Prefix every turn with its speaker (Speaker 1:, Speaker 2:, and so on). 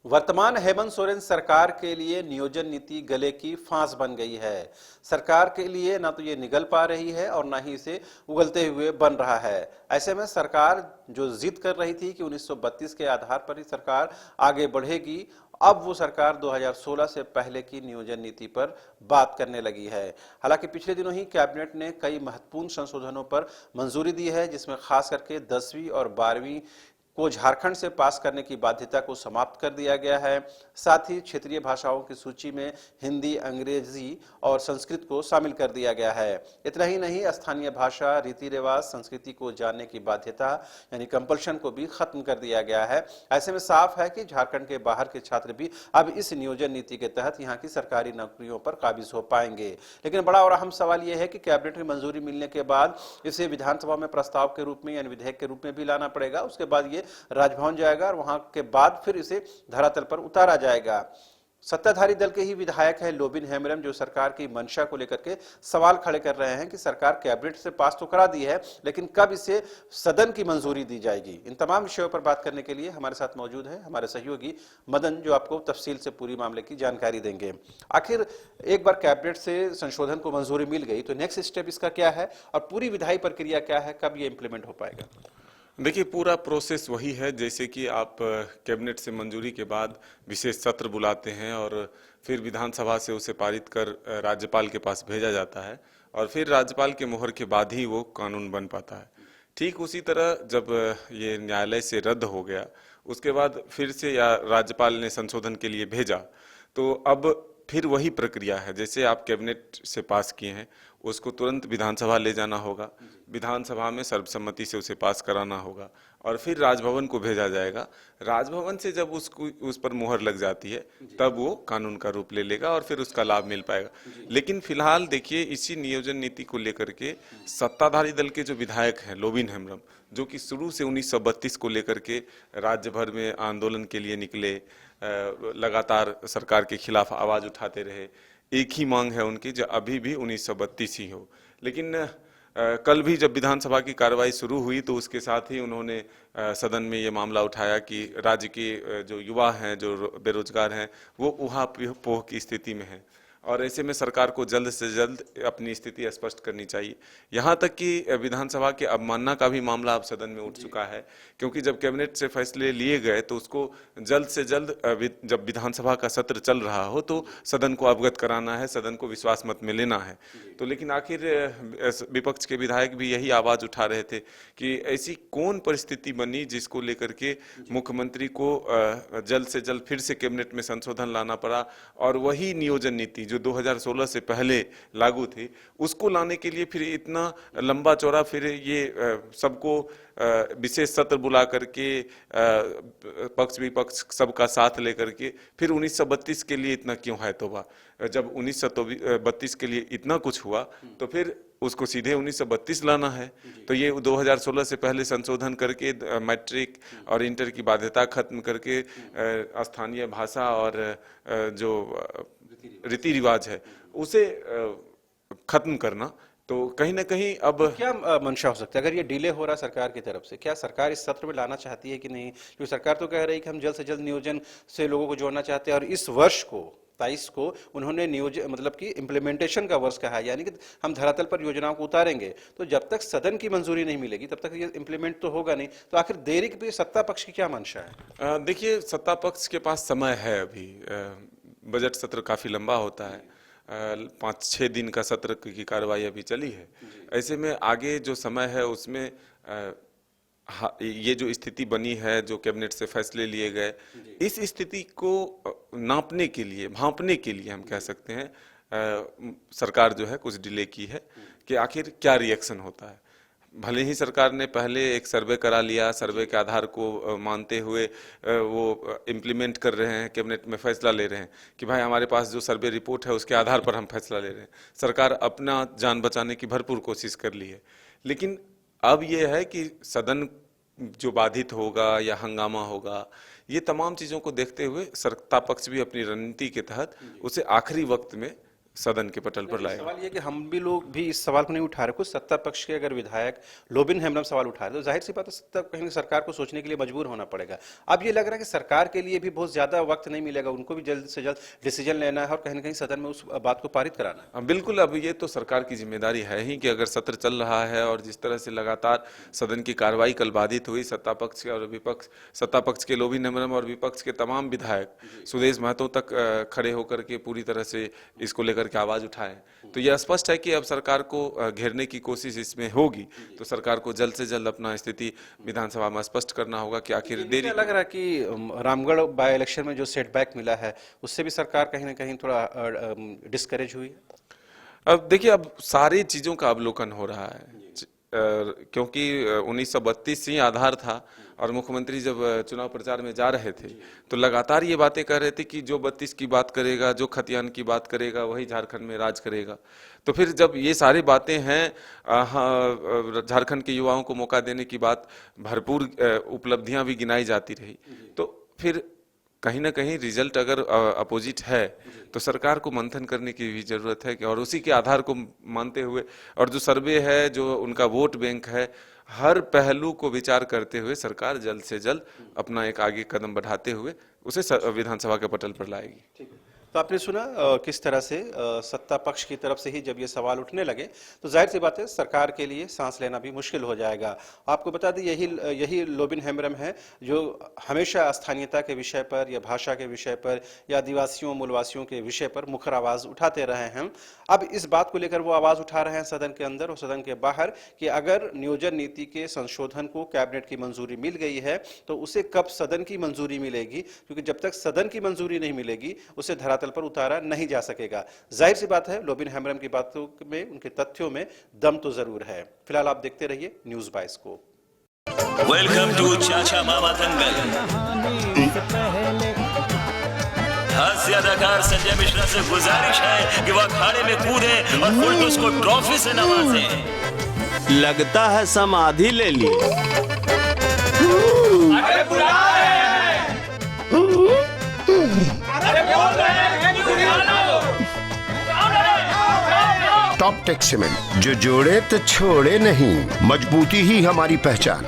Speaker 1: वर्तमान हेमंत सोरेन सरकार के लिए नियोजन नीति गले की फांस बन गई है। सरकार के लिए ना तो ये निगल पा रही है और ना ही इसे उगलते हुए बन रहा है। ऐसे में सरकार जो जिद कर रही थी कि 1932 के आधार पर ही सरकार आगे बढ़ेगी, अब वो सरकार 2016 से पहले की नियोजन नीति पर बात करने लगी है। हालांकि पिछले दिनों ही कैबिनेट ने कई महत्वपूर्ण संशोधनों पर मंजूरी दी है, जिसमें खास करके 10वीं और 12वीं को झारखंड से पास करने की बाध्यता को समाप्त कर दिया गया है। साथ ही क्षेत्रीय भाषाओं की सूची में हिंदी, अंग्रेजी और संस्कृत को शामिल कर दिया गया है। इतना ही नहीं, स्थानीय भाषा, रीति रिवाज, संस्कृति को जानने की बाध्यता यानी कंपल्शन को भी खत्म कर दिया गया है। ऐसे में साफ है कि झारखंड के बाहर के छात्र भी अब इस नियोजन नीति के तहत यहाँ की सरकारी नौकरियों पर काबिज हो पाएंगे। लेकिन बड़ा और अहम सवाल यह है कि कैबिनेट की मंजूरी मिलने के बाद इसे विधानसभा में प्रस्ताव के रूप में यानी विधेयक के रूप में भी लाना पड़ेगा। उसके बाद ये राजभवन जाएगा और वहां के बाद फिर इसे धरातल पर उतारा जाएगा। सत्ताधारी दल के ही विधायक है लोबिन हेम्ब्रम, जो सरकार की मंशा को लेकर के सवाल खड़े कर रहे हैं कि सरकार कैबिनेट से पास तो करा दी है, लेकिन कब इसे सदन की मंजूरी दी जाएगी। इन तमाम विषयों पर बात करने के लिए हमारे साथ मौजूद है हमारे सहयोगी मदन, जो आपको तफसील से पूरी मामले की जानकारी देंगे। आखिर एक बार कैबिनेट से संशोधन को मंजूरी मिल गई तो नेक्स्ट स्टेप इसका क्या है और पूरी विधायी प्रक्रिया क्या है, कब ये इंप्लीमेंट हो पाएगा?
Speaker 2: देखिए, पूरा प्रोसेस वही है जैसे कि आप कैबिनेट से मंजूरी के बाद विशेष सत्र बुलाते हैं और फिर विधानसभा से उसे पारित कर राज्यपाल के पास भेजा जाता है और फिर राज्यपाल के मोहर के बाद ही वो कानून बन पाता है। ठीक उसी तरह जब ये न्यायालय से रद्द हो गया, उसके बाद फिर से या राज्यपाल ने संशोधन के लिए भेजा, तो अब फिर वही प्रक्रिया है। जैसे आप कैबिनेट से पास किए हैं, उसको तुरंत विधानसभा ले जाना होगा, विधानसभा में सर्वसम्मति से उसे पास कराना होगा और फिर राजभवन को भेजा जाएगा। राजभवन से जब उस पर मुहर लग जाती है, तब वो कानून का रूप ले लेगा और फिर उसका लाभ मिल पाएगा। लेकिन फिलहाल देखिए, इसी नियोजन नीति को लेकर के सत्ताधारी दल के जो विधायक हैं लोबिन हेम्ब्रम, जो कि शुरू से 1932 को लेकर के राज्य भर में आंदोलन के लिए निकले, लगातार सरकार के खिलाफ आवाज उठाते रहे। एक ही मांग है उनकी, जो अभी भी 1932 ही हो। लेकिन कल भी जब विधानसभा की कार्रवाई शुरू हुई तो उसके साथ ही उन्होंने सदन में ये मामला उठाया कि राज्य के जो युवा हैं, जो बेरोजगार हैं, वो ऊहापोह की स्थिति में हैं और ऐसे में सरकार को जल्द से जल्द अपनी स्थिति स्पष्ट करनी चाहिए। यहाँ तक कि विधानसभा के अवमानना का भी मामला अब सदन में उठ चुका है, क्योंकि जब कैबिनेट से फैसले लिए गए तो उसको जल्द से जल्द जब विधानसभा का सत्र चल रहा हो तो सदन को अवगत कराना है, सदन को विश्वास मत में लेना है। तो लेकिन आखिर विपक्ष के विधायक भी यही आवाज उठा रहे थे कि ऐसी कौन परिस्थिति बनी जिसको लेकर के मुख्यमंत्री को जल्द से जल्द फिर से कैबिनेट में संशोधन लाना पड़ा और वही नियोजन नीति जो 2016 से पहले लागू थी, उसको लाने के लिए फिर इतना लंबा चौड़ा फिर ये सबको विशेष सत्र बुला करके पक्ष विपक्ष सबका साथ लेकर के फिर 1932 के लिए इतना क्यों है तौबा। जब 1932 के लिए इतना कुछ हुआ तो फिर उसको सीधे 1932 लाना है। तो ये 2016 से पहले संशोधन करके मैट्रिक और इंटर की बाध्यता खत्म करके स्थानीय भाषा और जो रीति रिवाज है उसे खत्म करना, तो कहीं ना कहीं अब
Speaker 1: क्या मंशा हो सकता है अगर ये डिले हो रहा सरकार की तरफ से? क्या सरकार इस सत्र में लाना चाहती है कि नहीं? क्योंकि सरकार तो कह रही है कि हम जल्द से जल्द नियोजन से लोगों को जोड़ना चाहते हैं और इस वर्ष को 23 को उन्होंने नियोजन मतलब कि इम्प्लीमेंटेशन का वर्ष कहा है, यानी कि हम धरातल पर योजनाओं को उतारेंगे। तो जब तक सदन की मंजूरी नहीं मिलेगी तब तक ये इम्प्लीमेंट तो होगा नहीं। तो आखिर देरी के पीछे सत्ता पक्ष की क्या मंशा है?
Speaker 2: देखिए, सत्ता पक्ष के पास समय है अभी। बजट सत्र काफी लंबा होता है, 5-6 दिन का सत्र की कार्रवाई अभी चली है। ऐसे में आगे जो समय है उसमें ये जो स्थिति बनी है, जो कैबिनेट से फैसले लिए गए, इस स्थिति को नापने के लिए, भांपने के लिए हम कह सकते हैं सरकार जो है कुछ डिले की है कि आखिर क्या रिएक्शन होता है। भले ही सरकार ने पहले एक सर्वे करा लिया, सर्वे के आधार को मानते हुए वो इम्प्लीमेंट कर रहे हैं, कैबिनेट में फैसला ले रहे हैं कि भाई हमारे पास जो सर्वे रिपोर्ट है उसके आधार पर हम फैसला ले रहे हैं। सरकार अपना जान बचाने की भरपूर कोशिश कर ली है। लेकिन अब ये है कि सदन जो बाधित होगा या हंगामा होगा, ये तमाम चीज़ों को देखते हुए सत्ता पक्ष भी अपनी रणनीति के तहत उसे आखिरी वक्त में सदन के पटल पर लाएगा।
Speaker 1: सवाल ये कि हम भी लोग भी इस सवाल को नहीं उठा रहे, कुछ सत्ता पक्ष के अगर विधायक लोबिन हेम्ब्रम सवाल उठा रहे तो जाहिर सी बात है सत्ता कहीं सरकार को सोचने के लिए मजबूर होना पड़ेगा। अब ये लग रहा है कि सरकार के लिए भी बहुत ज्यादा वक्त नहीं मिलेगा, उनको भी जल्द से जल्द डिसीजन लेना है और कहीं ना कहीं सदन में उस बात को पारित कराना है।
Speaker 2: हाँ, बिल्कुल। अब ये तो सरकार की जिम्मेदारी है ही कि अगर सत्र चल रहा है और जिस तरह से लगातार सदन की कार्रवाई कल बाधित हुई, सत्ता पक्ष के और विपक्ष, सत्ता पक्ष के लोबिन हेम्ब्रम और विपक्ष के तमाम विधायक सुदेश महतो तक खड़े होकर के पूरी तरह से इसको लेकर के आवाज उठाए, तो यह स्पष्ट है कि अब सरकार को घेरने की कोशिश इसमें होगी। तो सरकार को जल्द से जल्द अपना स्थिति विधानसभा में स्पष्ट करना होगा कि आखिर देरी।
Speaker 1: लग रहा है कि रामगढ़ बाय इलेक्शन में जो सेटबैक मिला है उससे भी सरकार कहीं ना कहीं थोड़ा डिस्करेज हुई है।
Speaker 2: अब देखिए, अब सारी चीजों का अवलोकन हो रहा है, क्योंकि 1932 ही आधार था और मुख्यमंत्री जब चुनाव प्रचार में जा रहे थे तो लगातार ये बातें कर रहे थे कि जो 32 की बात करेगा, जो खतियान की बात करेगा, वही झारखंड में राज करेगा। तो फिर जब ये सारी बातें हैं, झारखंड के युवाओं को मौका देने की बात, भरपूर उपलब्धियां भी गिनाई जाती रही, तो फिर कहीं ना कहीं रिजल्ट अगर अपोजिट है तो सरकार को मंथन करने की भी जरूरत है कि, और उसी के आधार को मानते हुए, और जो सर्वे है, जो उनका वोट बैंक है, हर पहलू को विचार करते हुए सरकार जल्द से जल्द अपना एक आगे कदम बढ़ाते हुए उसे विधानसभा के पटल पर लाएगी।
Speaker 1: तो आपने सुना किस तरह से सत्ता पक्ष की तरफ से ही जब ये सवाल उठने लगे तो जाहिर सी बात है सरकार के लिए सांस लेना भी मुश्किल हो जाएगा। आपको बता दें यही लोबिन हेम्ब्रम है जो हमेशा स्थानीयता के विषय पर या भाषा के विषय पर या आदिवासियों मूलवासियों के विषय पर मुखर आवाज उठाते रहे हैं। अब इस बात को लेकर वो आवाज उठा रहे हैं सदन के अंदर और सदन के बाहर कि अगर नियोजन नीति के संशोधन को कैबिनेट की मंजूरी मिल गई है तो उसे कब सदन की मंजूरी मिलेगी, क्योंकि जब तक सदन की मंजूरी नहीं मिलेगी उसे धरातल पर उतारा नहीं जा सकेगा। जाहिर सी बात है लोबिन हेम्ब्रम की बातों में, उनके तथ्यों में दम तो जरूर है। फिलहाल आप देखते रहिए न्यूज़ बाइस्कोप।
Speaker 3: वेलकम टू चाचा मामा दंगल। हास्य अदाकार संजय मिश्रा से गुजारिश है कि वह अखाड़े में कूदे और फुलटूस को ट्रॉफी से नवाजे।
Speaker 4: लगता है समाधि ले ली।
Speaker 5: टॉप टेक सीमेंट, जो जोड़े तो छोड़े नहीं, मजबूती ही हमारी पहचान।